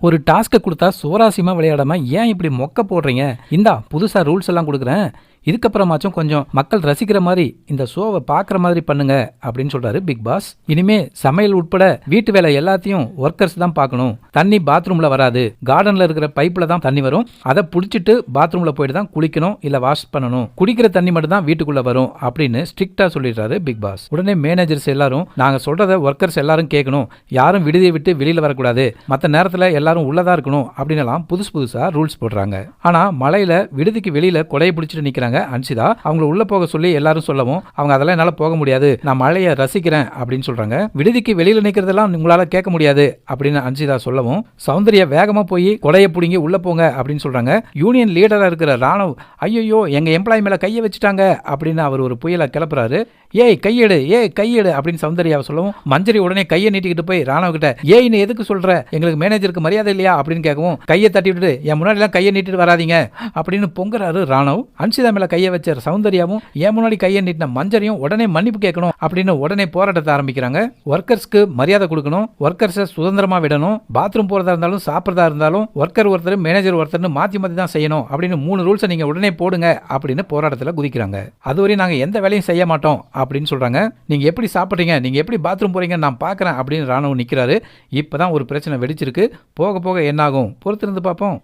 ஒரு டாஸ்க்கை கொடுத்தா சுவராசியமா விளையாடாம ஏன் இப்படி மொக்க போடுறீங்க? இந்தா புதுசா ரூல்ஸ் எல்லாம் கொடுக்குறேன், இதுக்கப்புறமாச்சும் கொஞ்சம் மக்கள் ரசிக்கிற மாதிரி இந்த ஷோவை பார்க்குற மாதிரி பண்ணுங்க அப்படின்னு சொல்றாரு பிக் பாஸ். இனிமே சமையல் உட்பட வீட்டு வேலை எல்லாத்தையும் ஒர்க்கர்ஸ் தான் பார்க்கணும். தண்ணி பாத்ரூம்ல வராது, கார்டன்ல இருக்கிற பைப்ல தான் தண்ணி வரும், அதை புடிச்சிட்டு பாத்ரூம்ல போயிட்டு தான் குளிக்கணும் இல்ல வாஷ் பண்ணணும், குடிக்கிற தண்ணி மட்டும் தான் வீட்டுக்குள்ள வரும் அப்படின்னு ஸ்ட்ரிக்டா சொல்லிடுறாரு பிக் பாஸ். உடனே மேனேஜர்ஸ் எல்லாரும் நாங்க சொல்றத ஒர்க்கர்ஸ் எல்லாரும் கேட்கணும், யாரும் விடுதியை விட்டு வெளியில வரக்கூடாது, மற்ற நேரத்துல எல்லாரும் உள்ளதா இருக்கணும் அப்படின்னு எல்லாம் புதுசா ரூல்ஸ் போடுறாங்க. ஆனா மழையில விடுதிக்கு வெளியில கொடையை பிடிச்சிட்டு நிக்கிறாங்க அன்சிதா. அவங்களை உள்ள போக சொல்லி எல்லாரும் சொல்லவும் அவங்க அதெல்லாம் என்னால போக முடியாது, நான் மழையை ரசிக்கிறேன் அப்படின்னு சொல்றாங்க. விடுதிக்கு வெளியில நிக்கிறதெல்லாம் உங்களால கேட்க முடியாது அப்படின்னு அன்சிதா சொல்லவும் சௌந்தர்யா வேகமா போய் கொடையை பிடிங்கி உள்ள போங்க அப்படின்னு சொல்றாங்க. யூனியன் லீடரா இருக்கிற ராணவ் ஐயோ எங்க எம்ப்ளாயி மேல கையை வச்சுட்டாங்க அப்படின்னு அவர் ஒரு புயலை கிளப்புறாரு. ஏய் கையெடு அப்படின்னு சௌந்தர்யாவை சொல்லவும் மஞ்சரி உடனே கையை நீட்டிக்கிட்டு போய் ராணவ கிட்ட ஏன்னு எதுக்கு சொல்ற, எங்களுக்கு மேனேஜருக்கு மரியாதை இல்லையா அப்படின்னு கேட்கவும் கையை தட்டி விட்டு என் முன்னாடி எல்லாம் கையை நீட்டிட்டு வராதிங்க அப்படின்னு பொங்குறாரு ராணவ். அன்சிதா மேல கையை வச்ச சௌந்தர்யாவும் என் முன்னாடி கையை நீட்டின மஞ்சரியும் உடனே மன்னிப்பு கேட்கணும் அப்படின்னு உடனே போராட்டத்தை ஆரம்பிக்கிறாங்க. ஒர்க்கர்ஸ்க்கு மரியாதை கொடுக்கணும், ஒர்க்கர்ஸை சுதந்திரமா விடணும், பாத்ரூம் போறதா இருந்தாலும் சாப்பிட்றதா இருந்தாலும் ஒர்க்கர் ஒருத்தர் மேனேஜர் ஒருத்தர் மாத்தி தான் செய்யணும் அப்படின்னு 3 ரூல்ஸை நீங்க உடனே போடுங்க அப்படின்னு போராட்டத்தில் குதிக்கிறாங்க. அதுவரை நாங்க எந்த வேலையும் செய்ய மாட்டோம் அப்படின்னு சொல்றாங்க. நீங்க எப்படி சாப்பிட்றீங்க, நீங்க எப்படி பாத்ரூம் போறீங்க நான் பார்க்கறேன் அப்படின்னு ராணுவம் நிக்கிறாரு. இப்பதான் ஒரு பிரச்சனை வெடிச்சிருக்கு, போக போக என்னாகும் பொறுத்திருந்து பார்ப்போம்.